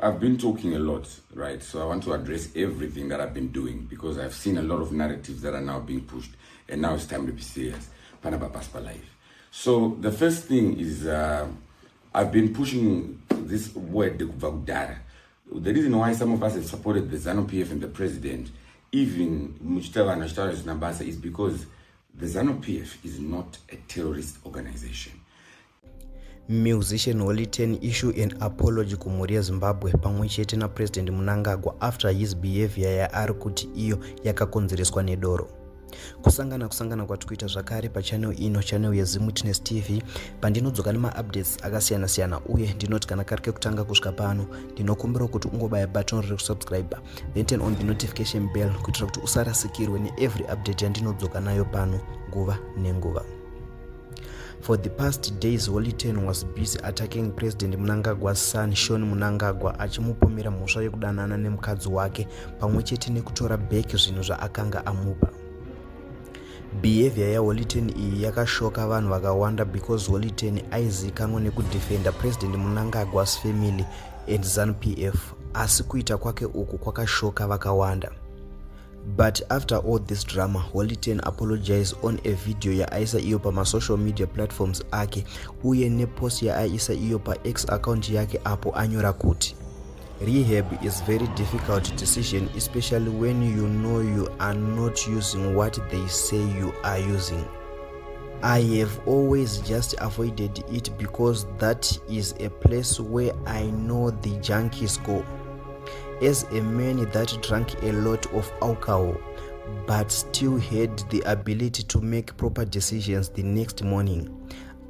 I've been talking a lot, right? So I want to address everything that I've been doing because I've seen a lot of narratives that are now being pushed, and now it's time to be serious. Panaba Paspa life. So the first thing is I've been pushing this word, the Kuvagudara. The reason why some of us have supported the ZANU PF and the president, even Muchitava and Ashtaras Nambasa, is because the ZANU PF is not a terrorist organization. Musician Wolitan issue an apology kumuria Zimbabwe pamwechete na President Mnangagwa after his behavior ya ari kuti iyo yakakonzereswa nedoro. Kusangana kwatikuita zvakare pachannel ino, channel yeZanu TV, pandinodzoka nema-updates akasiyana-siyana, uye ndinoti kana kari kekutanga kusvika pano ndinokumbira kuti ungobaya button rekusubscribe then turn on the notification bell kuitira kuti usarasikirwe ne-every update yandinodzoka nayo pano nguva nenguva. For the past days, Wolitan was busy attacking President Mnangagwa's son Sean Mnangagwa, achimupomera mhosva yekudanana nemukadzi wake pamwechete nekutora back zvinhu zvaakanga amupa. Behavior ya Wolitan iyi yakashoka vanhu vakawanda because Wolitan aizikanwa nekudefenda President Mnangagwa's family and ZANU PF, asi kuita kwake uku kwakashoka vakawanda. But after all this drama, Wolitan apologized on a video ya aisa iyo pa social media platforms ake, uye ne post ya aisa iyo pa X account yake apo anyora kuti rehab is very difficult decision, especially when you know you are not using what they say you are using. I have always just avoided it because that is a place where I know the junkies go. As a man that drank a lot of alcohol but still had the ability to make proper decisions the next morning,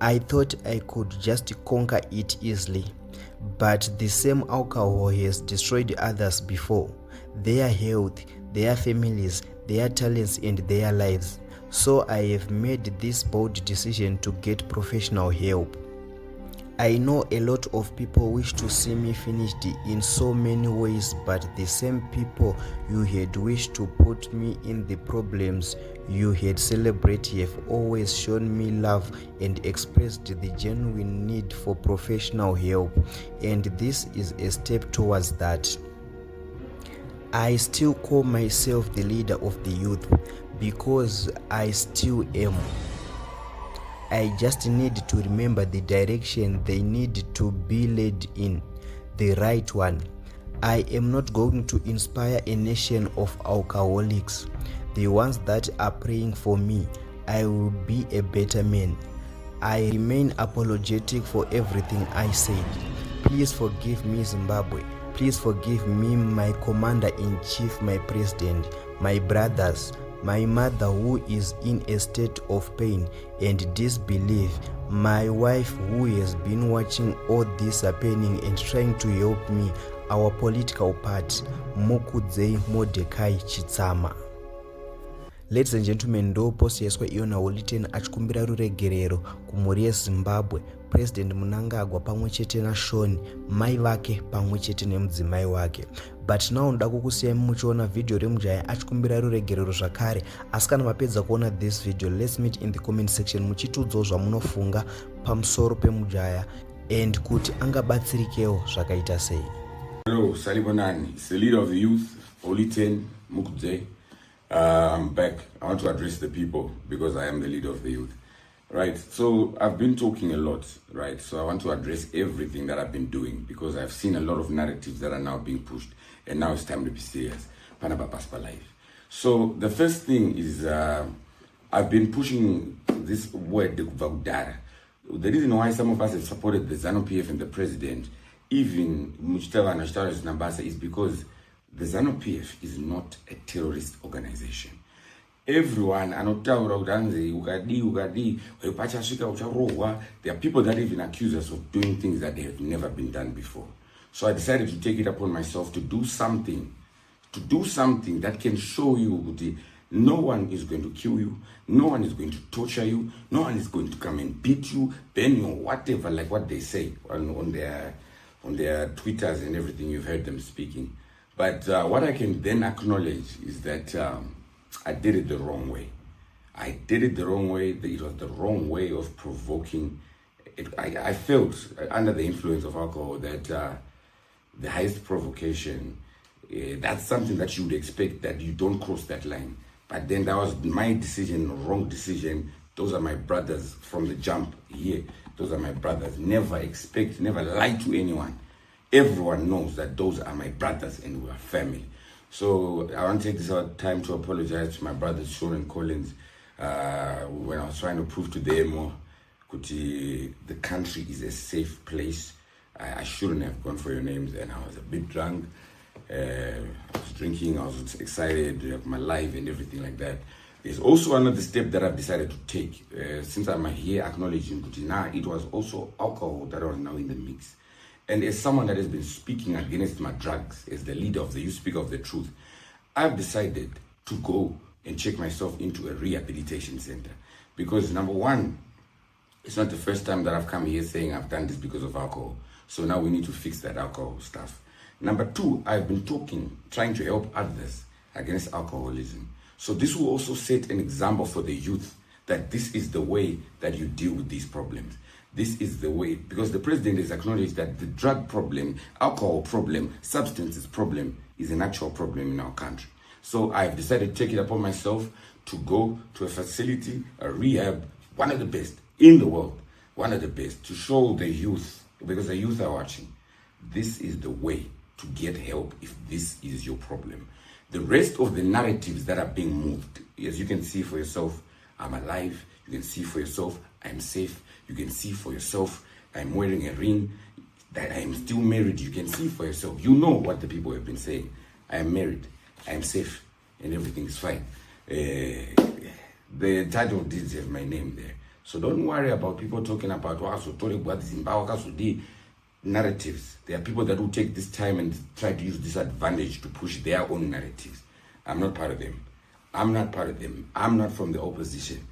I thought I could just conquer it easily. But the same alcohol has destroyed others before, their health, their families, their talents and their lives. So I have made this bold decision to get professional help. I know a lot of people wish to see me finished in so many ways, but the same people you had wished to put me in the problems you had celebrated have always shown me love and expressed the genuine need for professional help, and this is a step towards that. I still call myself the leader of the youth because I still am. I just need to remember the direction they need to be led in, the right one. I am not going to inspire a nation of alcoholics, the ones that are praying for me. I will be a better man. I remain apologetic for everything I said. Please forgive me, Zimbabwe. Please forgive me, my commander-in-chief, my president, my brothers, my mother who is in a state of pain and disbelief, my wife who has been watching all this happening and trying to help me, our political party, Mukudzei Mordecai Chitsama. Ladies and gentlemen, ndo post yeswa iyo na Wolitan achikumbira ruregerero kumhuri yeZimbabwe, President Mnangagwa pamwechete na Sean, mai vake pamwechete nemudzimai wake. But now nda kukusiyai muchiona video remujaya achikumbira ruregerero zvakare. Asi kana mapedza kuona this video, let's meet in the comment section muchitiudzawo zvamunofunga pamusoro pemujaya and kuti angabatsirikewo zvakaita sei. Hello, Salibonani. It's the leader of the youth, Wolitan Mukudze. I'm back. I want to address the people because I am the leader of the youth. Right, so I've been talking a lot, right? So I want to address everything that I've been doing because I've seen a lot of narratives that are now being pushed, and now it's time to be serious. Panaba Paspa life. So the first thing is I've been pushing this word, the Kuvagudara. The reason why some of us have supported the ZANU PF and the president, even Muchitava and Ashtaras Nambasa, is because the ZANU PF is not a terrorist organization. Everyone, there are people that even accuse us of doing things that they have never been done before. So I decided to take it upon myself to do something that can show you that no one is going to kill you, no one is going to torture you, no one is going to come and beat you, burn you, whatever, like what they say on their Twitters and everything. You've heard them speaking. But what I can then acknowledge is that I did it the wrong way. I did it the wrong way. It was the wrong way of provoking. I felt under the influence of alcohol that the highest provocation, that's something that you would expect, that you don't cross that line. But then that was my decision, wrong decision. Those are my brothers from the jump here. Those are my brothers. Never lie to anyone. Everyone knows that those are my brothers and we are family. So I want to take this time to apologize to my brothers, Sean and Collins, when I was trying to prove to them that the country is a safe place. I shouldn't have gone for your names, and I was a bit drunk. I was drinking, I was excited, my life and everything like that. There's also another step that I've decided to take. Since I'm here acknowledging that now it was also alcohol that was now in the mix. And as someone that has been speaking against my drugs, as the leader of the You Speak of the Truth, I've decided to go and check myself into a rehabilitation center. Because number one, it's not the first time that I've come here saying I've done this because of alcohol. So now we need to fix that alcohol stuff. Number two, I've been trying to help others against alcoholism. So this will also set an example for the youth that this is the way that you deal with these problems. This is the way, because the president has acknowledged that the drug problem, alcohol problem, substances problem is an actual problem in our country. So I've decided to take it upon myself to go to a facility, a rehab, one of the best in the world, one of the best, to show the youth, because the youth are watching, this is the way to get help if this is your problem. The rest of the narratives that are being moved, as you can see for yourself, I'm alive. You can see for yourself, I'm safe. You can see for yourself, I'm wearing a ring, that I am still married. You can see for yourself. You know what the people have been saying. I am married, I am safe, and everything is fine. The title deeds have my name there. So don't worry about people talking about narratives. There are people that will take this time and try to use this advantage to push their own narratives. I'm not part of them. I'm not part of them. I'm not from the opposition.